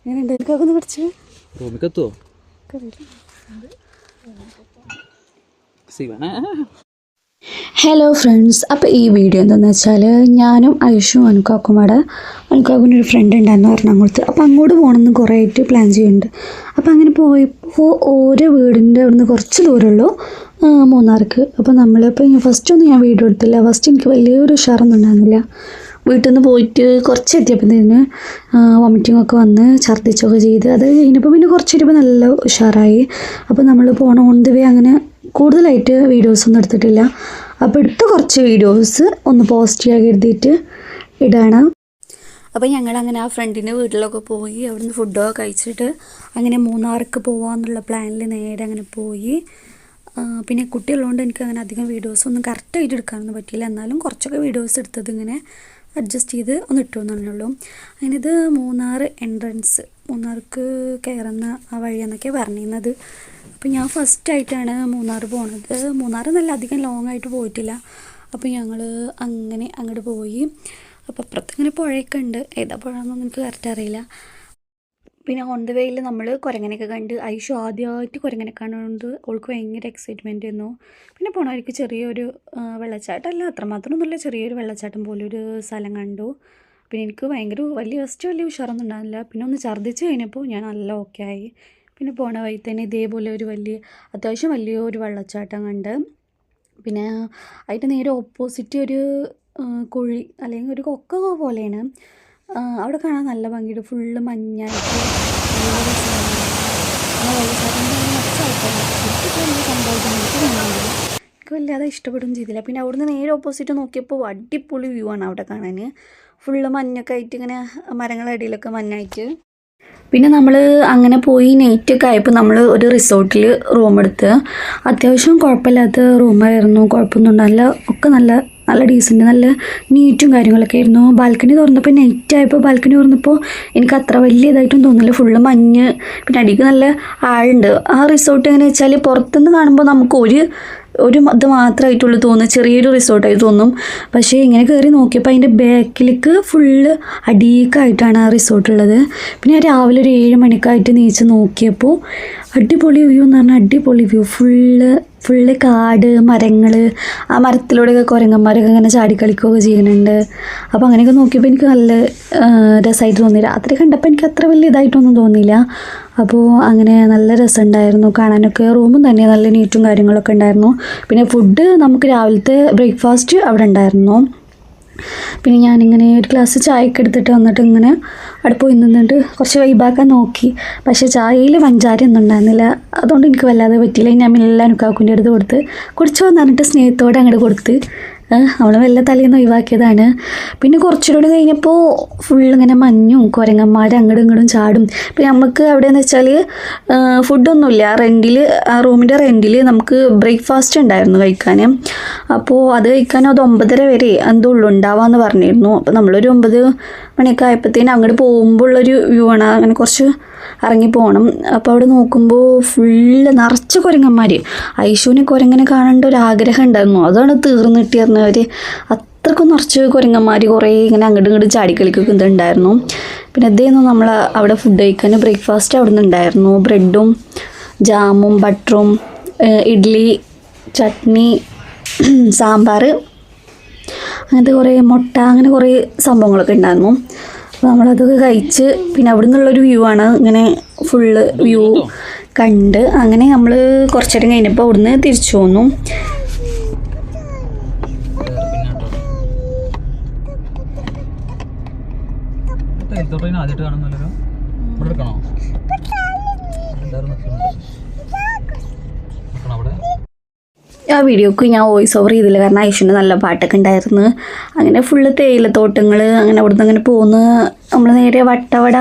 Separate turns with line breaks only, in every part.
എങ്ങനെയുണ്ട് എനിക്കൊക്കെ ഒന്ന് പഠിച്ചു
റൂമിക്കെത്തുവോ?
ഹലോ ഫ്രണ്ട്സ്, അപ്പോൾ ഈ വീഡിയോ എന്താണെന്ന് വെച്ചാൽ ഞാനും ഐഷും അനുക്കാക്കുമാടെ അനുക്കാക്കിനൊരു ഫ്രണ്ട് ഉണ്ടായിരുന്നു എറണാകുളത്ത്. അപ്പോൾ അങ്ങോട്ട് പോകണമെന്ന് കുറേ ആയിട്ട് പ്ലാൻ ചെയ്യുന്നുണ്ട്. അപ്പോൾ അങ്ങനെ പോയപ്പോൾ ഓരോ വീടിൻ്റെ അവിടെ നിന്ന് കുറച്ച് ദൂരമുള്ളൂ മൂന്നാർക്ക്. അപ്പോൾ നമ്മളിപ്പോൾ ഫസ്റ്റൊന്നും ഞാൻ വീഡിയോ എടുത്തില്ല. ഫസ്റ്റ് എനിക്ക് വലിയൊരു ഉഷാറൊന്നും ഉണ്ടായിരുന്നില്ല. വീട്ടിൽ നിന്ന് പോയിട്ട് കുറച്ച് എത്തിയപ്പോഴത്തേന് വോമിറ്റിംഗ് ഒക്കെ വന്ന് ഛർദ്ദിച്ചൊക്കെ ചെയ്ത് അത് കഴിഞ്ഞപ്പോൾ പിന്നെ കുറച്ച് കഴിയുമ്പോൾ നല്ല ഉഷാറായി. അപ്പോൾ നമ്മൾ പോണ ഓൺ ദ വേ അങ്ങനെ കൂടുതലായിട്ട് വീഡിയോസൊന്നും എടുത്തിട്ടില്ല. അപ്പോൾ എടുത്ത കുറച്ച് വീഡിയോസ് ഒന്ന് പോസ്റ്റ് ചെയ്യാൻ കരുതിയിട്ട് ഇടാണ്. അപ്പോൾ ഞങ്ങളങ്ങനെ ആ ഫ്രണ്ടിൻ്റെ വീട്ടിലൊക്കെ പോയി അവിടുന്ന് ഫുഡൊക്കെ കഴിച്ചിട്ട് അങ്ങനെ മൂന്നാർക്ക് പോകാമെന്നുള്ള പ്ലാനിൽ നേരെ അങ്ങനെ പോയി. പിന്നെ കുട്ടിയുള്ളതുകൊണ്ട് എനിക്ക് അങ്ങനെ അധികം വീഡിയോസൊന്നും കറക്റ്റായിട്ട് എടുക്കാനൊന്നും പറ്റിയില്ല. എന്നാലും കുറച്ചൊക്കെ വീഡിയോസ് എടുത്തത് ഇങ്ങനെ അഡ്ജസ്റ്റ് ചെയ്ത് ഒന്ന് ഇട്ടു എന്നുള്ളൂ. അങ്ങനെ ഇത് മൂന്നാർ എൻട്രൻസ്, മൂന്നാർക്ക് കയറുന്ന ആ വഴിയെന്നൊക്കെ പറഞ്ഞിരുന്നത്. അപ്പോൾ ഞാൻ ഫസ്റ്റായിട്ടാണ് മൂന്നാർ പോണത്. മൂന്നാർ നല്ല അധികം ലോങ് ആയിട്ട് പോയിട്ടില്ല. അപ്പോൾ ഞങ്ങൾ അങ്ങനെ അങ്ങോട്ട് പോയി. അപ്പോൾ അപ്പുറത്ത് ഇങ്ങനെ പുഴയൊക്കെ ഉണ്ട്. ഏതാ പുഴയെന്നൊന്നും എനിക്ക് കറക്റ്റ് അറിയില്ല. പിന്നെ ഓൺ ദ വേയിൽ നമ്മൾ കുരങ്ങനെയൊക്കെ കണ്ട് ഐഷു ആദ്യമായിട്ട് കുരങ്ങനെ കാണുന്നത് അവൾക്ക് ഭയങ്കര എക്സൈറ്റ്മെൻ്റ് ആയിരുന്നു. പിന്നെ പോണവർക്ക് ചെറിയൊരു വെള്ളച്ചാട്ടം അല്ല, അത്രമാത്രമൊന്നുമില്ല, ചെറിയൊരു വെള്ളച്ചാട്ടം പോലൊരു സ്ഥലം കണ്ടു. പിന്നെ എനിക്ക് വലിയ ഉഷാറൊന്നും ഉണ്ടായിരുന്നില്ല. പിന്നെ ഒന്ന് ഛർദ്ദിച്ച് കഴിഞ്ഞപ്പോൾ ഞാൻ നല്ല ഓക്കെ ആയി. പിന്നെ പോണ വഴി തന്നെ ഇതേപോലെ ഒരു അത്യാവശ്യം വലിയൊരു വെള്ളച്ചാട്ടം കണ്ട്. പിന്നെ അതിൻ്റെ നേരെ ഓപ്പോസിറ്റ് ഒരു കുഴി അല്ലെങ്കിൽ ഒരു കൊക്ക പോലെയാണ്. അവിടെ കാണാൻ നല്ല ഭംഗിയുണ്ട്. ഫുള്ള് മഞ്ഞായിട്ട് നല്ല രസമാണ്. എനിക്ക് വല്ലാതെ ഇഷ്ടപ്പെടുകയും ചെയ്തില്ല. പിന്നെ അവിടുന്ന് നേരെ ഓപ്പോസിറ്റ് നോക്കിയപ്പോൾ അടിപൊളി വ്യൂ ആണ് അവിടെ കാണാൻ. ഫുള്ള് മഞ്ഞൊക്കെ ആയിട്ട് ഇങ്ങനെ മരങ്ങളുടെ ഇടയിലൊക്കെ മഞ്ഞായിട്ട്. പിന്നെ നമ്മൾ അങ്ങനെ പോയി നൈറ്റൊക്കെ ആയപ്പോൾ നമ്മൾ ഒരു റിസോർട്ടിൽ റൂം എടുത്ത്. അത്യാവശ്യം കുഴപ്പമില്ലാത്ത റൂമായിരുന്നു, കുഴപ്പമൊന്നും ഉണ്ടായില്ല. ഒക്കെ നല്ല ഡീസൻറ്റ്, നല്ല നീറ്റും കാര്യങ്ങളൊക്കെ ആയിരുന്നു. ബാൽക്കണി തുറന്നപ്പോൾ നൈറ്റായപ്പോൾ ബാൽക്കണി തുറന്നപ്പോൾ എനിക്ക് അത്ര വലിയ ഇതായിട്ടും തോന്നില്ല. ഫുള്ള് മഞ്ഞ്, പിന്നെ അടിക്ക് നല്ല ആഴുണ്ട്. ആ റിസോർട്ട് എങ്ങനെ വെച്ചാൽ പുറത്തുനിന്ന് കാണുമ്പോൾ നമുക്ക് ഒരു ഇത് മാത്രമായിട്ടുള്ളൂ തോന്നും, ചെറിയൊരു റിസോർട്ടായി തോന്നും. പക്ഷേ ഇങ്ങനെ കയറി നോക്കിയപ്പോൾ അതിൻ്റെ ബാക്കിലേക്ക് ഫുള്ള് അടീക്കായിട്ടാണ് ആ റിസോർട്ടുള്ളത്. പിന്നെ രാവിലെ ഒരു 7 മണിക്കായിട്ട് നീച്ച് നോക്കിയപ്പോൾ അടിപൊളി വ്യൂ എന്ന് പറഞ്ഞാൽ അടിപൊളി വ്യൂ. ഫുള്ള് കാട്, മരങ്ങൾ, ആ മരത്തിലൂടെയൊക്കെ കുരങ്ങന്മാരൊക്കെ ഇങ്ങനെ ചാടിക്കളിക്കുകയൊക്കെ ചെയ്യുന്നുണ്ട്. അപ്പോൾ അങ്ങനെയൊക്കെ നോക്കിയപ്പോൾ എനിക്ക് നല്ല രസമായിട്ട് തോന്നി. രാത്രി കണ്ടപ്പോൾ എനിക്ക് അത്ര വലിയ ഇതായിട്ടൊന്നും തോന്നിയില്ല. അപ്പോൾ അങ്ങനെ നല്ല രസമുണ്ടായിരുന്നു കാണാനൊക്കെ. റൂമും തന്നെ നല്ല നീറ്റും കാര്യങ്ങളൊക്കെ ഉണ്ടായിരുന്നു. പിന്നെ ഫുഡ് നമുക്ക് രാവിലത്തെ ബ്രേക്ക്ഫാസ്റ്റ് അവിടെ ഉണ്ടായിരുന്നു. പിന്നെ ഞാനിങ്ങനെ ഒരു ഗ്ലാസ് ചായയൊക്കെ എടുത്തിട്ട് വന്നിട്ട് ഇങ്ങനെ അവിടെ പോയി നിന്നിട്ട് കുറച്ച് വൈബാക്കാൻ നോക്കി. പക്ഷേ ചായയിൽ പഞ്ചാരയൊന്നും ഉണ്ടായിരുന്നില്ല. അതുകൊണ്ട് എനിക്ക് വല്ലാതെ പറ്റിയില്ല. ഞാൻ മെല്ലെ അനുക്കാക്കുൻ്റെ അടുത്ത് കുടിച്ചോ എന്ന് പറഞ്ഞിട്ട് സ്നേഹത്തോടെ അങ്ങോട്ട് കൊടുത്ത് അവൾ വല്ല തലേന്ന് ഒഴിവാക്കിയതാണ്. പിന്നെ കുറച്ചുകൂടെ കഴിഞ്ഞപ്പോൾ ഫുള്ളിങ്ങനെ മഞ്ഞും കുരങ്ങന്മാർ അങ്ങോട്ടും ഇങ്ങോട്ടും ചാടും. പിന്നെ നമുക്ക് അവിടെയെന്ന് വെച്ചാൽ ഫുഡൊന്നുമില്ല. ആ റൂമിൻ്റെ റെൻറ്റിൽ നമുക്ക് ബ്രേക്ക്ഫാസ്റ്റ് ഉണ്ടായിരുന്നു കഴിക്കാൻ. അപ്പോൾ അത് കഴിക്കാൻ അത് 9:30 വരെ എന്തോ ഉള്ളു ഉണ്ടാവാമെന്ന് പറഞ്ഞിരുന്നു. അപ്പോൾ നമ്മളൊരു 9 മണിയൊക്കെ ആയപ്പോഴത്തേനും അങ്ങോട്ട് പോകുമ്പോൾ ഉള്ളൊരു വ്യൂ ആണ്. അങ്ങനെ കുറച്ച് ഇറങ്ങി പോകണം. അപ്പോൾ അവിടെ നോക്കുമ്പോൾ ഫുള്ള് നിറച്ച് കുരങ്ങന്മാർ. ഐഷുവിനെ കുരങ്ങനെ കാണേണ്ട ഒരു ആഗ്രഹം ഉണ്ടായിരുന്നു. അതാണ് തീർന്നിട്ടിരുന്നവർ. അത്രക്കും നിറച്ച് കുരങ്ങന്മാർ കുറേ ഇങ്ങനെ അങ്ങോട്ടും ഇങ്ങോട്ടും ചാടിക്കളിക്കൊക്കെ ഇതുണ്ടായിരുന്നു. പിന്നെ ഇതേന്നു നമ്മൾ അവിടെ ഫുഡ് കഴിക്കാൻ ബ്രേക്ക്ഫാസ്റ്റ് അവിടെ നിന്നുണ്ടായിരുന്നു. ബ്രെഡും ജാമും ബട്ടറും ഇഡ്ഡലി, ചട്നി, സാമ്പാർ, അങ്ങനത്തെ കുറേ മുട്ട, അങ്ങനെ കുറേ സംഭവങ്ങളൊക്കെ ഉണ്ടായിരുന്നു. അപ്പോൾ നമ്മളതൊക്കെ കഴിച്ച് പിന്നെ അവിടെ നിന്നുള്ളൊരു വ്യൂ ആണ്. ഇങ്ങനെ ഫുള്ള് വ്യൂ കണ്ട് അങ്ങനെ നമ്മൾ കുറച്ച് നേരം കഴിഞ്ഞപ്പോൾ അവിടുന്ന് തിരിച്ചു പോന്നു. ആ വീഡിയോക്ക് ഞാൻ വോയിസ് ഓവർ ചെയ്തില്ല, കാരണം ഐഷുവിൻ്റെ നല്ല പാട്ടൊക്കെ ഉണ്ടായിരുന്നു. അങ്ങനെ ഫുള്ള് തേയിലത്തോട്ടങ്ങൾ, അങ്ങനെ അവിടുന്ന് അങ്ങനെ പോകുന്നു. നമ്മൾ നേരെ വട്ടവട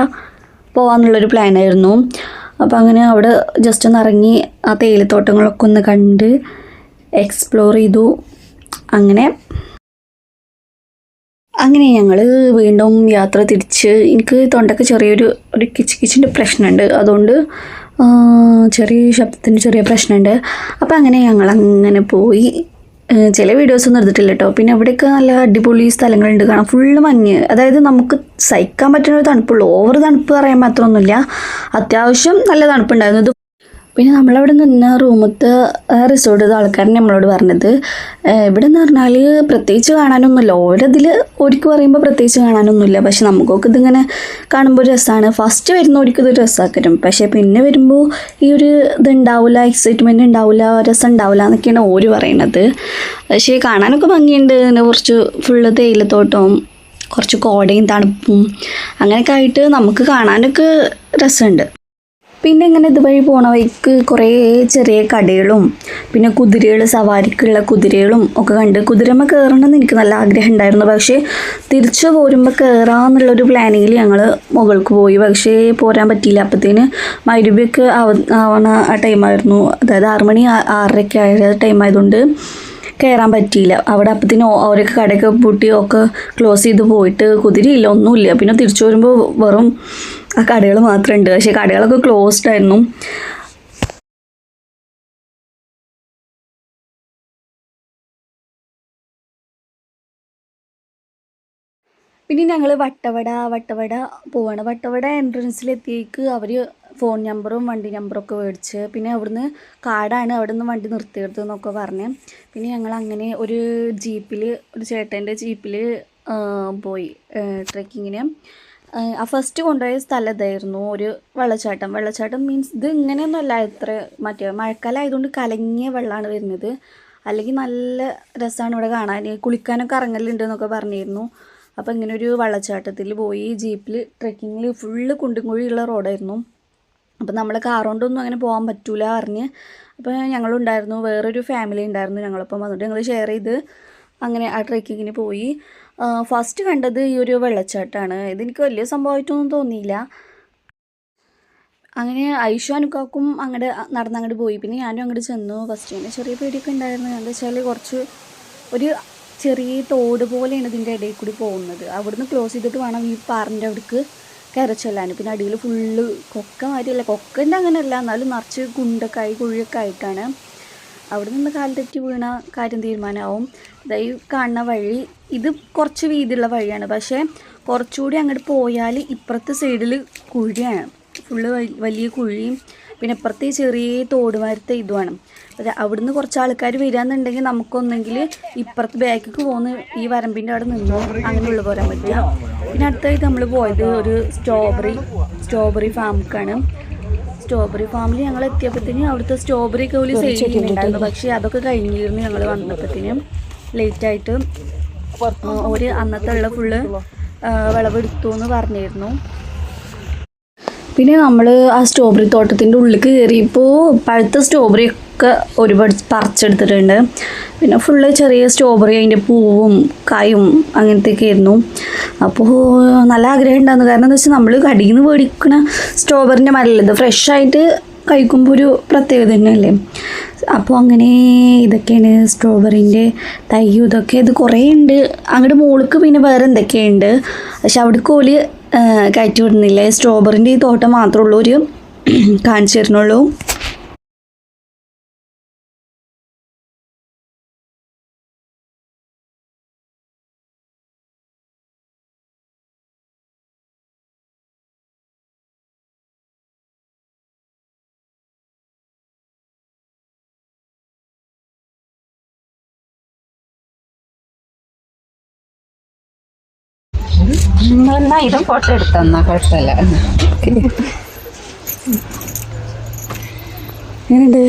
പോകാമെന്നുള്ളൊരു പ്ലാനായിരുന്നു. അപ്പോൾ അങ്ങനെ അവിടെ ജസ്റ്റ് ഒന്ന് ഇറങ്ങി ആ തേയിലത്തോട്ടങ്ങളൊക്കെ ഒന്ന് കണ്ട് എക്സ്പ്ലോർ ചെയ്തു. അങ്ങനെ ഞങ്ങൾ വീണ്ടും യാത്ര തിരിച്ച്. എനിക്ക് തൊണ്ടയ്ക്ക് ചെറിയൊരു കിച്ചിൻ്റെ പ്രശ്നമുണ്ട്. അതുകൊണ്ട് ചെറിയ ശബ്ദത്തിന് ചെറിയ പ്രശ്നമുണ്ട്. അപ്പോൾ അങ്ങനെ ഞങ്ങളങ്ങനെ പോയി. ചില വീഡിയോസൊന്നും എടുത്തിട്ടില്ല കേട്ടോ. പിന്നെ അവിടെയൊക്കെ നല്ല അടിപൊളി സ്ഥലങ്ങളുണ്ട് കാണാം. ഫുള്ള് മഞ്ഞ്, അതായത് നമുക്ക് സഹിക്കാൻ പറ്റുന്ന ഒരു തണുപ്പുള്ളൂ. ഓവർ തണുപ്പ് പറയാൻ മാത്രമൊന്നുമില്ല, അത്യാവശ്യം നല്ല തണുപ്പുണ്ടായിരുന്നു. ഇത് പിന്നെ നമ്മളവിടെ നിന്ന റൂമത്തെ റിസോർട്ട് ആൾക്കാരൻ നമ്മളോട് പറഞ്ഞത്, ഇവിടെ എന്ന് പറഞ്ഞാൽ പ്രത്യേകിച്ച് കാണാനൊന്നുമില്ല. ഓരോതിൽ ഒരിക്കൽ പറയുമ്പോൾ പ്രത്യേകിച്ച് കാണാനൊന്നുമില്ല, പക്ഷെ നമുക്കൊക്കെ ഇതിങ്ങനെ കാണുമ്പോൾ രസമാണ്. ഫസ്റ്റ് വരുന്ന ഒരിക്കൽ ഇത് രസമാക്കരും, പക്ഷേ പിന്നെ വരുമ്പോൾ ഈ ഒരു ഇതുണ്ടാവില്ല, എക്സൈറ്റ്മെൻറ്റ് ഉണ്ടാവില്ല, രസം ഉണ്ടാവില്ല എന്നൊക്കെയാണ് ഓര് പറയണത്. പക്ഷേ കാണാനൊക്കെ ഭംഗിയുണ്ട്. പിന്നെ കുറച്ച് ഫുള്ള് തേയിലത്തോട്ടവും കുറച്ച് കോടയും തണുപ്പും അങ്ങനെയൊക്കെ ആയിട്ട് നമുക്ക് കാണാനൊക്കെ രസമുണ്ട്. പിന്നെ ഇങ്ങനെ ഇതുവഴി പോണ വഴിക്ക് കുറേ ചെറിയ കടകളും പിന്നെ കുതിരകൾ, സവാരിക്കുള്ള കുതിരകളും ഒക്കെ കണ്ട്. കുതിരമ്മ കയറണമെന്ന് എനിക്ക് നല്ല ആഗ്രഹം ഉണ്ടായിരുന്നു, പക്ഷേ തിരിച്ചു പോരുമ്പോൾ കയറാമെന്നുള്ളൊരു പ്ലാനിങ്ങിൽ ഞങ്ങൾ മുകൾക്ക് പോയി. പക്ഷേ പോരാൻ പറ്റിയില്ല. അപ്പോഴത്തേന് മഗ്‌രിബൊക്കെ ആവണ ആ ടൈമായിരുന്നു, അതായത് 6 മണി 6:30 ആയ ടൈമായതുകൊണ്ട് കയറാൻ പറ്റിയില്ല. അവിടെ അപ്പത്തിന് അവരൊക്കെ കടയൊക്കെ പൂട്ടി ഒക്കെ ക്ലോസ് ചെയ്ത് പോയിട്ട് കുതിരയില്ല, ഒന്നുമില്ല. പിന്നെ തിരിച്ചു വരുമ്പോൾ വെറും ആ കടകൾ മാത്രമേ ഉണ്ട്, പക്ഷേ കടകളൊക്കെ ക്ലോസ്ഡ് ആയിരുന്നു. പിന്നെ ഞങ്ങൾ വട്ടവട പോവാണ്. വട്ടവട എൻട്രൻസിലെത്തിയേക്ക് അവർ ഫോൺ നമ്പറും വണ്ടി നമ്പറൊക്കെ മേടിച്ച്, പിന്നെ അവിടുന്ന് കാടാണ്, അവിടെ നിന്ന് വണ്ടി നിർത്തിയെടുത്തു എന്നൊക്കെ പറഞ്ഞ്. പിന്നെ ഞങ്ങൾ അങ്ങനെ ഒരു ജീപ്പിൽ, ഒരു ചേട്ടൻ്റെ ജീപ്പിൽ പോയി ട്രെക്കിങ്ങിന്. ആ ഫസ്റ്റ് കൊണ്ടുപോയ സ്ഥലം ഇതായിരുന്നു, ഒരു വെള്ളച്ചാട്ടം മീൻസ് ഇത് ഇങ്ങനെയൊന്നുമല്ല, ഇത്ര മറ്റേ മഴക്കാലം ആയതുകൊണ്ട് കലങ്ങിയ വെള്ളമാണ് വരുന്നത്. അല്ലെങ്കിൽ നല്ല രസമാണ് ഇവിടെ കാണാൻ, കുളിക്കാനൊക്കെ ഇറങ്ങലുണ്ട് എന്നൊക്കെ പറഞ്ഞിരുന്നു. അപ്പോൾ ഇങ്ങനെ ഒരു വെള്ളച്ചാട്ടത്തിൽ പോയി ജീപ്പിൽ ട്രെക്കിങ്ങിൽ. ഫുള്ള് കുണ്ടും കുഴിയുള്ള റോഡായിരുന്നു. അപ്പോൾ നമ്മൾ കാർ കൊണ്ടൊന്നും അങ്ങനെ പോകാൻ പറ്റൂല പറഞ്ഞ്. അപ്പോൾ ഞങ്ങളുണ്ടായിരുന്നു, വേറൊരു ഫാമിലി ഉണ്ടായിരുന്നു ഞങ്ങളൊപ്പം. അതുകൊണ്ട് ഞങ്ങൾ ഷെയർ ചെയ്ത് അങ്ങനെ ആ ട്രെക്കിങ്ങിന് പോയി. ഫസ്റ്റ് കണ്ടത് ഈ ഒരു വെള്ളച്ചാട്ടമാണ്. ഇതെനിക്ക് വലിയ സംഭവമായിട്ടൊന്നും തോന്നിയില്ല. അങ്ങനെ ഐഷു അനുക്കാക്കും അങ്ങോട്ട് നടന്നങ്ങോട്ട് പോയി. പിന്നെ ഞാനും അങ്ങോട്ട് ചെന്നു. ഫസ്റ്റ് തന്നെ ചെറിയ പേടിയൊക്കെ ഉണ്ടായിരുന്നു. എന്താ വെച്ചാൽ കുറച്ച് ഒരു ചെറിയ തോട് പോലെയാണ് ഇതിൻ്റെ ഇടയിൽ കൂടി പോകുന്നത്. അവിടുന്ന് ക്ലോസ് ചെയ്തിട്ട് വേണം ഈ പാറിൻ്റെ അവിടേക്ക് കയറി ചെല്ലാൻ. പിന്നെ അടിയിൽ ഫുള്ള് കൊക്ക മാതിരിയല്ല, കൊക്കൻ്റെ അങ്ങനെയല്ല, എന്നാലും നിറച്ച് കുണ്ടൊക്കെ ആയി കുഴിയൊക്കെ ആയിട്ടാണ്. അവിടെ നിന്ന് കാൽ തെറ്റി വീണ കാര്യം തീരുമാനമാവും. ഇതായി കാണുന്ന വഴി ഇത് കുറച്ച് വീതിയുള്ള വഴിയാണ്, പക്ഷേ കുറച്ചുകൂടി അങ്ങോട്ട് പോയാൽ ഇപ്പുറത്തെ സൈഡിൽ കുഴിയാണ്, ഫുള്ള് വലിയ കുഴിയും പിന്നെ ഇപ്പുറത്തെ ചെറിയ തോടുമാരത്തെ ഇതുമാണ്. അവിടുന്ന് കുറച്ച് ആൾക്കാർ വരികയെന്നുണ്ടെങ്കിൽ നമുക്കൊന്നെങ്കിൽ ഇപ്പുറത്ത് ബാക്കിലേക്ക് പോകുന്ന ഈ വരമ്പിൻ്റെ അവിടെ നിന്നോ അങ്ങനെ ഉള്ള പോരാൻ പറ്റുക. പിന്നെ അടുത്തായിട്ട് നമ്മൾ പോയത് ഒരു സ്ട്രോബെറി ഫാമിലേക്കാണ്. സ്ട്രോബെറി ഫാമിൽ ഞങ്ങൾ എത്തിയപ്പോഴത്തേന് അവിടുത്തെ സ്ട്രോബെറി ഒക്കെ ഒരു സെയിൽ ചെയ്യുന്നുണ്ടായിരുന്നു, പക്ഷേ അതൊക്കെ കഴിഞ്ഞിരുന്നു ഞങ്ങൾ വന്നപ്പോഴത്തേനും ലേറ്റായിട്ട്. ഒരു അന്നത്തെ ഉള്ള ഫുള്ള് വിളവെടുത്തു എന്ന് പറഞ്ഞിരുന്നു. പിന്നെ നമ്മൾ ആ സ്ട്രോബെറി തോട്ടത്തിൻ്റെ ഉള്ളിൽ കയറിയപ്പോൾ പഴുത്ത സ്ട്രോബെറി ഒക്കെ ഒരുപാട് പറിച്ചെടുത്തിട്ടുണ്ട്. പിന്നെ ഫുള്ള് ചെറിയ സ്ട്രോബെറി, അതിൻ്റെ പൂവും കായും അങ്ങനത്തെയൊക്കെ ആയിരുന്നു. അപ്പോൾ നല്ല ആഗ്രഹം ഉണ്ടായിരുന്നു, കാരണം എന്താ വെച്ചാൽ നമ്മൾ കടയിൽ നിന്ന് മേടിക്കുന്ന സ്ട്രോബെറിൻ്റെ മരമല്ല, ഇത് ഫ്രഷായിട്ട് കഴിക്കുമ്പോൾ ഒരു പ്രത്യേകത തന്നെയല്ലേ. അപ്പോൾ അങ്ങനെ ഇതൊക്കെയാണ് സ്ട്രോബെറിൻ്റെ തൈയും ഇതൊക്കെ. ഇത് കുറേ ഉണ്ട് അങ്ങോട്ട് മുകളിലേക്ക്. പിന്നെ വേറെ എന്തൊക്കെയുണ്ട്, പക്ഷെ അവിടേക്ക് ഓല് കയറ്റി വിടുന്നില്ല. സ്ട്രോബെറിൻ്റെ ഈ തോട്ടം മാത്രമേ ഉള്ളൂ ഒരു കാണിച്ചു തരുന്നുള്ളൂ.
ഇതും ഫോട്ടോ എടുത്തന്നാ കുഴപ്പമില്ല.
എങ്ങനെയുണ്ട്?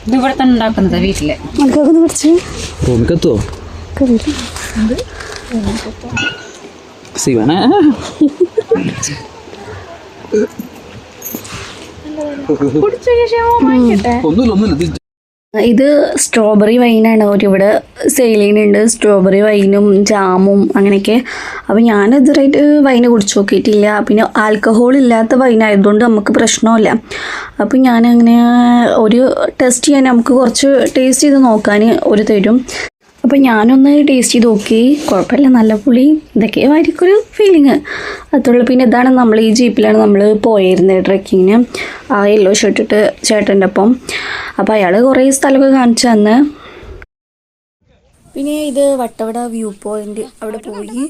ഇത് ഇവിടെ തന്നെ ഉണ്ടാക്കുന്നത് വീട്ടില്.
മലക്കൊന്ന് പഠിച്ച്
റൂമിക്കെത്തുവോ? സിവണ ഒന്നുമില്ല.
ഇത് സ്ട്രോബെറി വൈനാണ് അവരിവിടെ സെയിൽ ചെയ്യുന്നുണ്ട്. സ്ട്രോബെറി വൈനും ജാമും അങ്ങനെയൊക്കെ. അപ്പോൾ ഞാൻ ഇതുവരെയായിട്ട് വൈന് കുടിച്ച് നോക്കിയിട്ടില്ല. പിന്നെ ആൽക്കഹോൾ ഇല്ലാത്ത വൈനായതുകൊണ്ട് നമുക്ക് പ്രശ്നമില്ല. അപ്പോൾ ഞാനങ്ങനെ ഒരു ടെസ്റ്റ് ചെയ്യാൻ, നമുക്ക് കുറച്ച് ടേസ്റ്റ് ചെയ്ത് നോക്കാൻ ഒരു തരും. അപ്പോൾ ഞാനൊന്ന് ടേസ്റ്റ് ചെയ്ത് നോക്കി, കുഴപ്പമില്ല, നല്ല പുളി, ഇതൊക്കെ ആയിരിക്കൊരു ഫീലിങ് അതുള്ളൂ. പിന്നെ ഇതാണ് നമ്മൾ ഈ ജീപ്പിലാണ് നമ്മൾ പോയിരുന്നത് ട്രെക്കിങ്ങിന്, ആ യെല്ലോ ഷർട്ടിട്ട് ചേട്ടൻ്റെ ഒപ്പം. അപ്പോൾ അയാൾ കുറേ സ്ഥലമൊക്കെ കാണിച്ചു തന്ന്. പിന്നെ ഇത് വട്ടവട വ്യൂ പോയിന്റ്, അവിടെ പോയി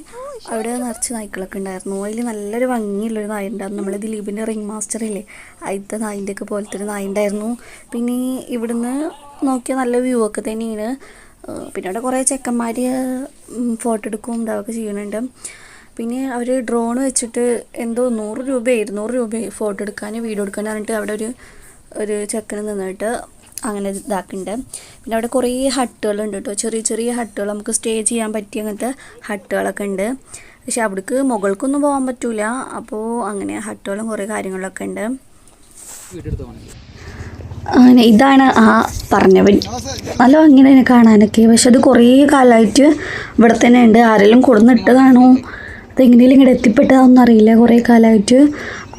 അവിടെ നിറച്ച് നായ്ക്കളൊക്കെ ഉണ്ടായിരുന്നു. അതിൽ നല്ലൊരു ഭംഗിയുള്ളൊരു നായ ഉണ്ടായിരുന്നു. നമ്മൾ ദിലീപിൻ്റെ റിംഗ് മാസ്റ്റർ ഇല്ലേ, അതിലത്തെ നായിൻ്റെ ഒക്കെ പോലത്തെ ഒരു നായ ഉണ്ടായിരുന്നു. പിന്നെ ഇവിടുന്ന് നോക്കിയാൽ നല്ല വ്യൂ ഒക്കെ തന്നെയാണ്. പിന്നെ അവിടെ കുറേ ചെക്കന്മാർ ഫോട്ടോ എടുക്കും ഇതൊക്കെ ചെയ്യുന്നുണ്ട്. പിന്നെ അവർ ഡ്രോൺ വെച്ചിട്ട് എന്തോ 200 രൂപ ഫോട്ടോ എടുക്കാൻ വീഡിയോ എടുക്കാൻ പറഞ്ഞിട്ട് അവിടെ ഒരു ചെക്കന് നിന്നിട്ട് അങ്ങനെ ഇതാക്കുന്നുണ്ട്. പിന്നെ അവിടെ കുറേ ഹട്ടുകളുണ്ട് കേട്ടോ, ചെറിയ ചെറിയ ഹട്ടുകൾ, നമുക്ക് സ്റ്റേ ചെയ്യാൻ പറ്റിയ അങ്ങനത്തെ ഹട്ടുകളൊക്കെ ഉണ്ട്. പക്ഷെ അവിടേക്ക് മുകൾക്കൊന്നും പോകാൻ പറ്റൂല. അപ്പോൾ അങ്ങനെ ഹട്ടുകളും കുറേ കാര്യങ്ങളൊക്കെ ഉണ്ട്. അങ്ങനെ ഇതാണ് ആ പറഞ്ഞവൻ, നല്ല ഭംഗിയാണ് ഇതിനെ കാണാനൊക്കെ. പക്ഷെ അത് കുറേ കാലമായിട്ട് ഇവിടെ തന്നെ ഉണ്ട്. ആരെങ്കിലും കൊടുന്നിട്ടതാണോ അതെങ്ങനെയും ഇങ്ങോട്ട് എത്തിപ്പെട്ടതാണെന്ന് അറിയില്ല. കുറേ കാലമായിട്ട്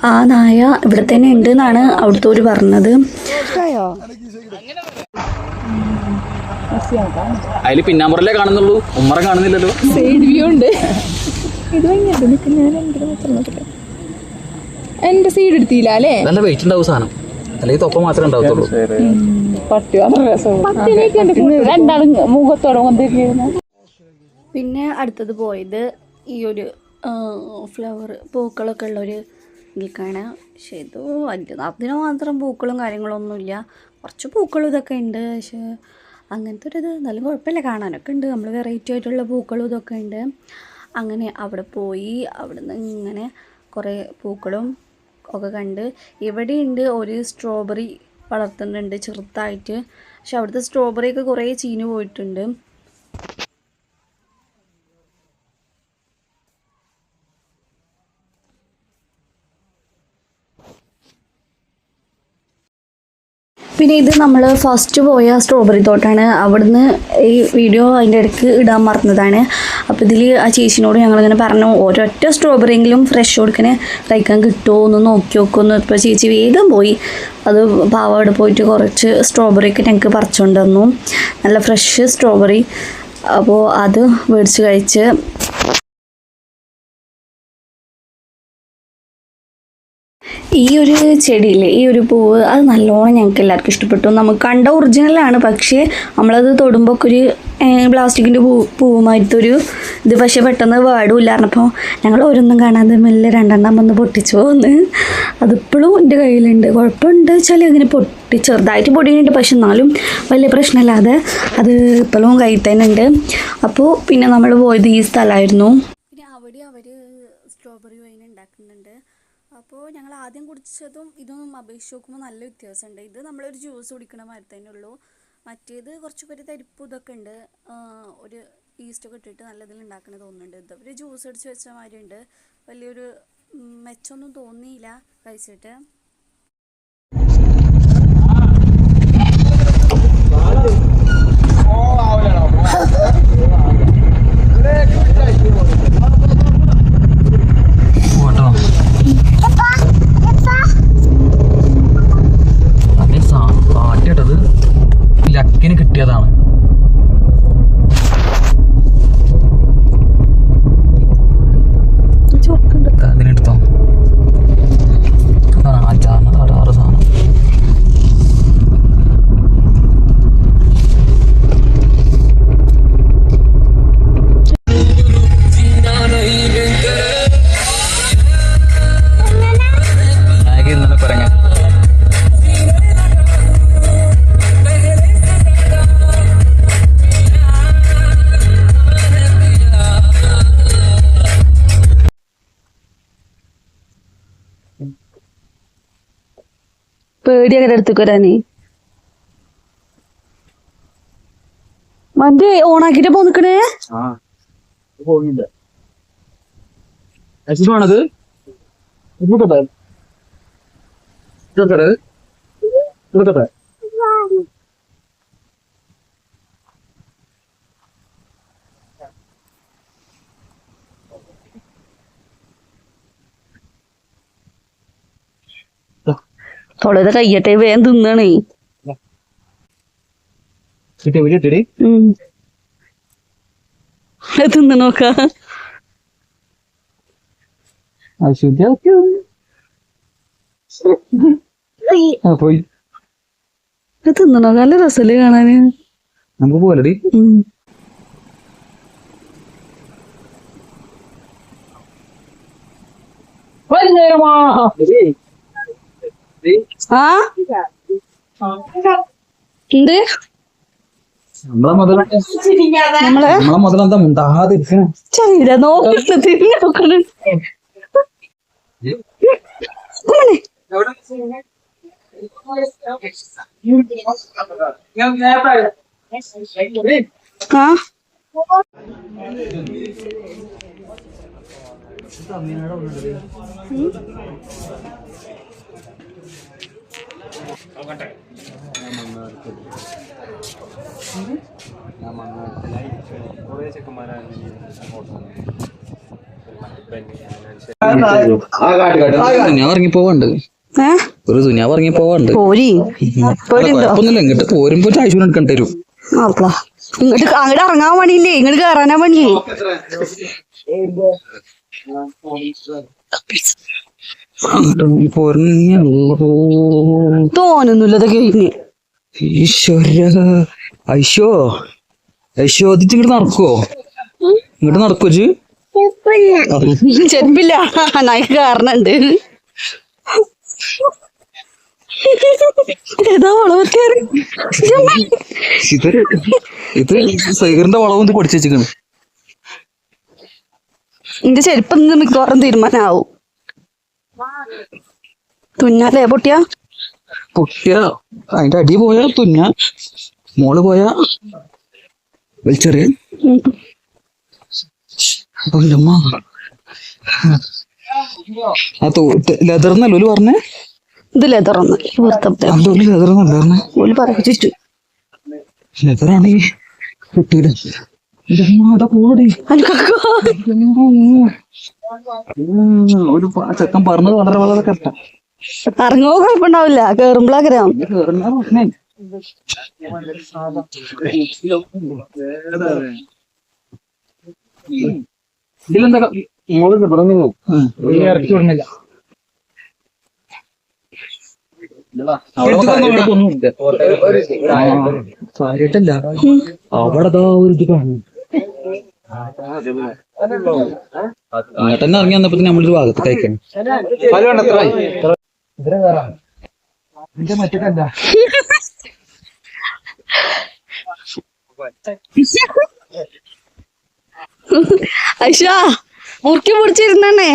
ആ നായ ഇവിടെ തന്നെ ഉണ്ട് എന്നാണ് അവിടുത്തെ പറഞ്ഞത്.
അതില് പിന്നാമ്പറല്ലേ കാണുന്നുള്ളൂ, ഉമ്മറ കാണുന്നില്ലല്ലോ.
സൈഡ് വ്യൂ ഉണ്ട്. എന്റെ സൈഡ് എടുത്തില്ല അല്ലേ?
നല്ല വെയിറ്റ് ഉണ്ടാവും സാധനം, അല്ലെങ്കിൽ തൊപ്പ മാത്രമേ ഉണ്ടാവത്തുള്ളൂ.
രണ്ടാളും മുഖത്തോടെ വന്നിരിക്കുന്നു.
പിന്നെ അടുത്തത് പോയത് ഈ ഒരു ഫ്ലവർ പൂക്കളൊക്കെ ഉള്ളൊരു ഇതിൽക്കാണ്. പക്ഷേ അതിന് മാത്രം പൂക്കളും കാര്യങ്ങളൊന്നുമില്ല, കുറച്ച് പൂക്കളും ഇതൊക്കെ ഉണ്ട്. പക്ഷേ അങ്ങനത്തെ ഒരു ഇത് നല്ല കുഴപ്പമില്ല, കാണാനൊക്കെ ഉണ്ട്. നമ്മൾ വെറൈറ്റി ആയിട്ടുള്ള പൂക്കളും ഇതൊക്കെ ഉണ്ട്. അങ്ങനെ അവിടെ പോയി അവിടെ നിന്ന് ഇങ്ങനെ കുറേ പൂക്കളും ഒക്കെ കണ്ട്. ഇവിടെയുണ്ട് ഒരു സ്ട്രോബെറി വളർത്തുന്നുണ്ട് ചെറുതായിട്ട്. പക്ഷെ അവിടുത്തെ സ്ട്രോബെറിയൊക്കെ കുറേ ചീഞ്ഞ് പോയിട്ടുണ്ട്. പിന്നെ ഇത് നമ്മൾ ഫസ്റ്റ് പോയ സ്ട്രോബെറി തോട്ടാണ്. അവിടുന്ന് ഈ വീഡിയോ അതിൻ്റെ ഇടയ്ക്ക് ഇടാൻ മറന്നതാണ്. അപ്പോൾ ഇതിൽ ആ ചേച്ചിനോട് ഞങ്ങളിങ്ങനെ പറഞ്ഞു, ഒരൊറ്റ സ്ട്രോബെറിയെങ്കിലും ഫ്രഷ് കൊടുക്കണേ കഴിക്കാൻ കിട്ടുമോ ഒന്ന് നോക്കി നോക്കുമെന്ന്. ഇപ്പോൾ ചേച്ചി വേഗം പോയി അത് പാവ അവിടെ പോയിട്ട് കുറച്ച് സ്ട്രോബെറിയൊക്കെ ഞങ്ങൾക്ക് പറിച്ചുകൊണ്ട് വന്നു, നല്ല ഫ്രഷ് സ്ട്രോബെറി. അപ്പോൾ അത് മേടിച്ച് കഴിച്ച്. ഈ ഒരു ചെടിയില്ലേ, ഈ ഒരു പൂവ്, അത് നല്ലോണം ഞങ്ങൾക്ക് എല്ലാവർക്കും ഇഷ്ടപ്പെട്ടു. നമുക്ക് കണ്ട ഒറിജിനലാണ്, പക്ഷേ നമ്മളത് തൊടുമ്പോൾ ഒക്കെ ഒരു പ്ലാസ്റ്റിക്കിൻ്റെ പൂവുമായിട്ടൊരു ഇത്. പക്ഷേ പെട്ടെന്ന് വേടുമില്ല പറഞ്ഞപ്പോൾ ഞങ്ങൾ ഓരോന്നും കാണാതെ മെല്ലെ 2 വന്ന് പൊട്ടിച്ചു പോകുന്നു. അതിപ്പോഴും എൻ്റെ കയ്യിലുണ്ട്. കുഴപ്പമുണ്ട് വെച്ചാൽ അങ്ങനെ ചെറുതായിട്ട് പൊടിയുന്നുണ്ട്, പക്ഷെ എന്നാലും വലിയ പ്രശ്നമില്ലാതെ അത് ഇപ്പോഴും കയ്യിൽ തന്നെ ഉണ്ട്. അപ്പോൾ പിന്നെ നമ്മൾ പോയത് ഈ സ്ഥലമായിരുന്നു. പിന്നെ അവിടെ അവർ സ്ട്രോബെറി വൈൻ ഉണ്ടാക്കുന്നുണ്ട്. അപ്പോൾ ഞങ്ങൾ ആദ്യം കുടിച്ചതും ഇതൊന്നും അപേക്ഷിച്ച് നോക്കുമ്പോൾ നല്ല വ്യത്യാസമുണ്ട്. ഇത് നമ്മളൊരു ജ്യൂസ് കുടിക്കണ മാതിരി തന്നെ ഉള്ളൂ. മറ്റേത് കുറച്ചൊക്കെ തരിപ്പ് ഇതൊക്കെ ഉണ്ട്, ഒരു ഈസ്റ്റൊക്കെ ഇട്ടിട്ട് നല്ലതിൽ ഉണ്ടാക്കണത് തോന്നുന്നുണ്ട്. ഇത് ഒരു ജ്യൂസ് അടിച്ച് വെച്ച മാതിരി ഉണ്ട്. വലിയൊരു മെച്ചമൊന്നും തോന്നിയില്ല കഴിച്ചിട്ട്.
പാട്ടിട്ടത് ലക്കിന് കിട്ടിയതാണ്. അതിനെടുത്തോ അഞ്ചാറ് സാധനം. ഇന്നലെ പറഞ്ഞ
പേടിയൊക്കെ എടുത്തേക്ക് വരാനേ. വണ്ടി ഓണാക്കിട്ട് പോന്നിക്കണേ. തൊളത് കയ്യട്ടെ, വേഗം തിന്നണേ. തിന്ന് നോക്ക. തിന്ന് നോക്ക, നല്ല രസല്ലേ കാണാന്.
നമുക്ക് പോലടി.
ആ എന്ത് നമ്മളെ
മുതലെന്താ മുണ്ടാതിരിക്കണ
ചെറിയ നോക്കണ തിരിഞ്ഞു നോക്കണ ആ
ഞാൻ ഇറങ്ങിപ്പോവാണ്ട് ഒരു ദുനിയാവ് ഇറങ്ങിപ്പോവാണ്ട്
പോരി
കുഴപ്പമൊന്നുമില്ല. ഇങ്ങോട്ട് പോരുമ്പോ ആഴ്ച എടുക്കേണ്ടി വരും.
ഇങ്ങോട്ട് അങ്ങോട്ട് ഇറങ്ങാൻ പണിയില്ലേ, ഇങ്ങോട്ട് കയറാനാ പണി. തോന്നുന്നില്ലത് കഴിഞ്ഞ്
ഈശ്വര ഐശോ ഐശോദിച്ച് ഇങ്ങോട്ട് നടക്കുവോ? ഇങ്ങോട്ട് നടക്കുവോ?
ചെരുപ്പില്ല, നായി കയറണുണ്ട്. ഏതാ വളവത്തേറ്
ഇത് സൈറിന്റെ വളവും പൊടിച്ചു വെച്ചിരിക്കണ്.
എന്റെ ചെരുപ്പ് മിക്കവാറും തീരുമാനാവും. തുന്നല്ലേ പൊട്ടിയ
അതിന്റെ അടി പോയാ തുന്ന, മോള് പോയാ വലിച്ചെറിയ. ലെതർന്നല്ലോ പറഞ്ഞേ?
ഇത് ലെതറൊന്ന്
ലെതർന്നല്ലേ പറഞ്ഞേ?
പറയിച്ചു.
ലെതറാണെങ്കിൽ കിട്ടൂല. ഒരു ചെക്കൻ പറഞ്ഞത് വളരെ വളരെ കറക്റ്റാ.
ഇറങ്ങോ കുഴപ്പമുണ്ടാവില്ല, കേറുമ്പോഴാഗ്രഹം.
ഇതിലെന്താ ഇറക്കി വിടുന്നില്ല. കാര്യട്ടല്ല അവിടെ ഒരു ഇത് കാണും. അങ്ങോട്ടന്നെ ഇറങ്ങി വന്നപ്പോ നമ്മളൊരു ഭാഗത്ത് കഴിക്കണം.
ഐഷ മുറുക്കി പിടിച്ചിരുന്നേ.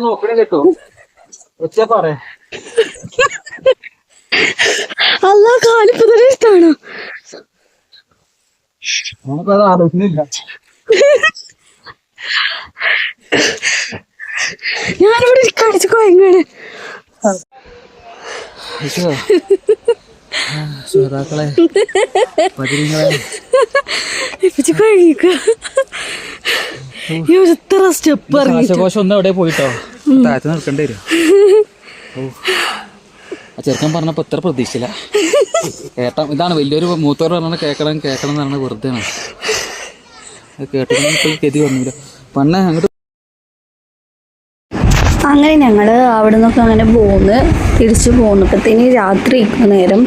നോക്കണേ കേട്ടോ, പറയാ
അല്ല കാലിപ്പ് തന്നെ ഇഷ്ടമാണോ?
നമുക്കത് ആലോചനയില്ല.
ഞാനിവിടെ കടിച്ചു കൊയങ്ങാണ്.
ശ്രോതാക്കളെ
എത്ര സ്റ്റെപ്പ്
ശ്വാസകോശം ഒന്നും എവിടെ പോയിട്ടോ, താഴത്ത് നിൽക്കേണ്ടി വരും. ആ ചെറുക്കൻ പറഞ്ഞപ്പോ ഇത്ര പ്രതീക്ഷയില്ല. കേട്ടാ ഇതാണ് വലിയൊരു മൂത്തോർ പറഞ്ഞ കേക്കണം കേക്കണം എന്ന് പറഞ്ഞ വെറുതെ കേട്ടിട്ട് ഗതി വന്നില്ല. പണ്ണെ അങ്ങോട്ട്
അങ്ങനെ ഞങ്ങൾ അവിടെ നിന്നൊക്കെ അങ്ങനെ തിരിച്ചു പോന്നപ്പോഴത്തേന് രാത്രി നേരം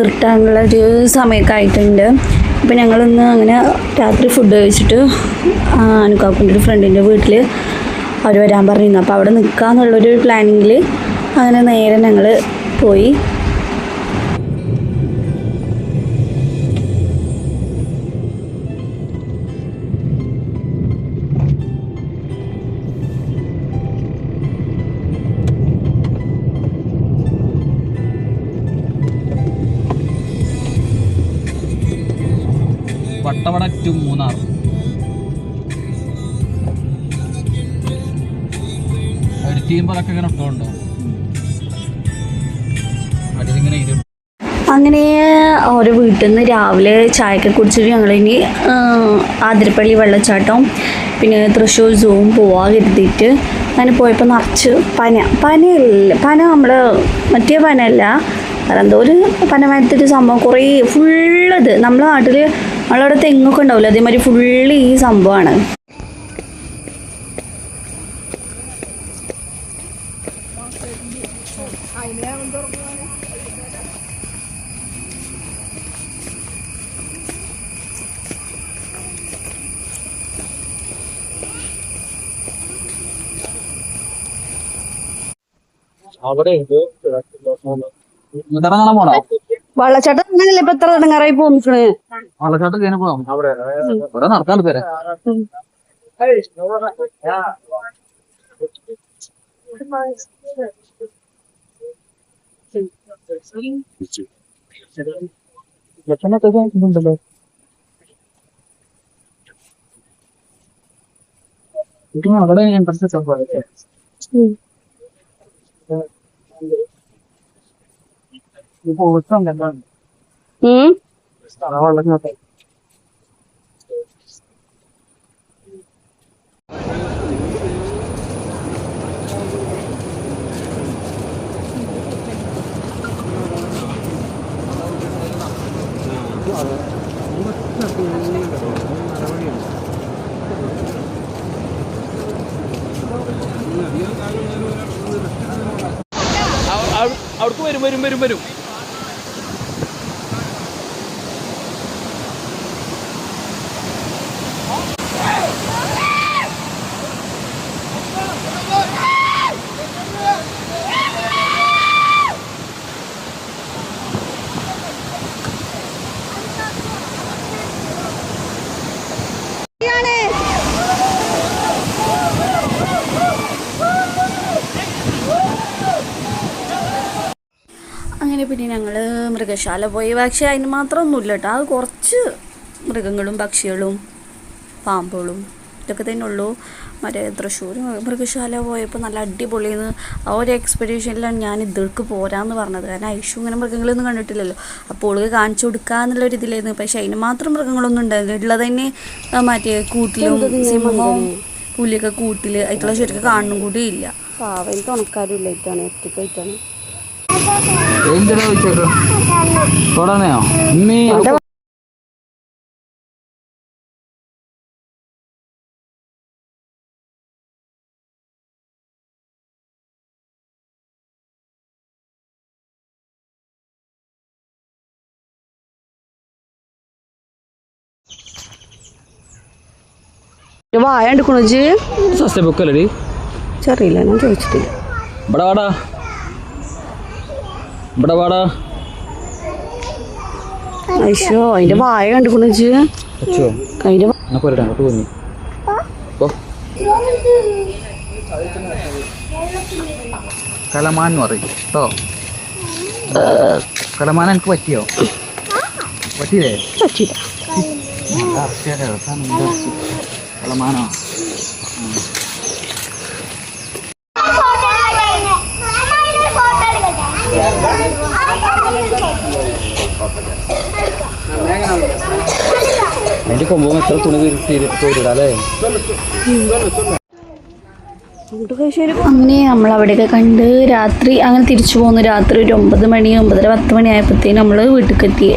ഇരുട്ടാനുള്ളൊരു സമയമൊക്കെ ആയിട്ടുണ്ട്. അപ്പോൾ ഞങ്ങളിന്ന് അങ്ങനെ രാത്രി ഫുഡ് കഴിച്ചിട്ട് അനുക്കാപ്പിൻ്റെ ഒരു ഫ്രണ്ടിൻ്റെ വീട്ടിൽ അവർ വരാൻ പറഞ്ഞിരുന്നു. അപ്പോൾ അവിടെ നിൽക്കാമെന്നുള്ളൊരു പ്ലാനിങ്ങിൽ അങ്ങനെ നേരെ ഞങ്ങൾ പോയി.
വട്ടവട ടു മൂന്നാർ. എഡിറ്റ് ചെയ്യുമ്പോൾ അതൊക്കെ ഇങ്ങനെ ഇട്ടുണ്ടോ അതിലിങ്ങനെ ഇരു.
അങ്ങനെ ഓരോ വീട്ടിൽ നിന്ന് രാവിലെ ചായയൊക്കെ കുടിച്ചിട്ട് ഞങ്ങളിനി ആതിരപ്പള്ളി വെള്ളച്ചാട്ടവും പിന്നെ തൃശ്ശൂർ സൂവും പോവാൻ കരുതിയിട്ട് അങ്ങനെ പോയപ്പോൾ നിറച്ച് പന നമ്മൾ മറ്റേ പനയല്ല, അതെന്തോ ഒരു പനമരത്തൊരു സംഭവം കുറേ ഫുള്ളത് നമ്മളെ നാട്ടിൽ നമ്മളവിടെ തെങ്ങൊക്കെ ഉണ്ടാവില്ല, അതേമാതിരി ഫുള്ള് ഈ സംഭവമാണ്.
ഇറങ്ങാൻ പോണോ?
വെള്ളച്ചാട്ടം അങ്ങനെയല്ലേ ഇപ്പൊ എത്ര ഇടങ്ങാറായി പോന്നിക്കണേ.
വെള്ളച്ചാട്ടം കഴിഞ്ഞ പോകാം. ഇവിടെ നടക്കാണ്ട് പേരെ. ഉണ്ടല്ലോ അവിടെ വെള്ളം അവിടേക്ക് വരും വരും വരും വരും.
അങ്ങനെ പിന്നെ ഞങ്ങൾ മൃഗശാല പോയി. പക്ഷേ അതിന് മാത്രം ഒന്നുമില്ല കേട്ടോ. അത് കുറച്ച് മൃഗങ്ങളും പക്ഷികളും പാമ്പുകളും ഇതൊക്കെ തന്നെ ഉള്ളൂ. മറ്റേ തൃശ്ശൂർ മൃഗശാല പോയപ്പോൾ നല്ല അടിപൊളിയെന്ന് ആ ഒരു എക്സ്പെഡീഷനിലാണ് ഞാൻ ഇതിൾക്ക് പോരാന്ന് പറഞ്ഞത്. കാരണം ഐഷു ഇങ്ങനെ മൃഗങ്ങളൊന്നും കണ്ടിട്ടില്ലല്ലോ. അപ്പോൾ ഓൾക്ക് കാണിച്ചു കൊടുക്കാന്നുള്ളൊരു ഇതിലായിരുന്നു. പക്ഷേ അതിന് മാത്രം മൃഗങ്ങളൊന്നും ഉണ്ടായിരുന്നു. ഉള്ളത് തന്നെ മറ്റേ കൂട്ടിലും സിംഹവും പുലിയൊക്കെ കൂട്ടിൽ ആയിട്ടുള്ള ശരിക്കും കാണുന്നും കൂടി ഇല്ല. പാവയിൽ തുണക്കാരും ഇല്ലായിട്ടാണ്, ഒറ്റക്കായിട്ടാണ്.
എന്തിനാ ചോദിച്ചേക്കോ തുടങ്ങിയോ ഉമ്മി?
വായ എടുക്കണോ
സസ്യ ബുക്കല്ലേ?
ചെറിയില്ല, ഞാൻ ചോദിച്ചിട്ടില്ല.
ഇവിടെ വാടാ, ഇവിടെ വാടാ.
ഐശോ അതിന്റെ വായ കണ്ടുക്കണു അതിന്റെ
തോന്നി. കലമാൻ എന്ന് പറയും കേട്ടോ. കലമാൻ എനിക്ക് പറ്റിയോ? പറ്റിയില്ലേ?
പറ്റില്ല.
കലമാനോ? അതിന്റെ കൊമ്പും എത്ര തുണി തോരിടാല്ലേ?
അങ്ങനെ നമ്മൾ അവിടെയൊക്കെ കണ്ട് രാത്രി അങ്ങനെ തിരിച്ചു പോന്നു. രാത്രി ഒരു 9 മണി 9:30 10 മണി ആയപ്പോഴത്തേനും നമ്മൾ വീട്ടിലേക്ക് എത്തി.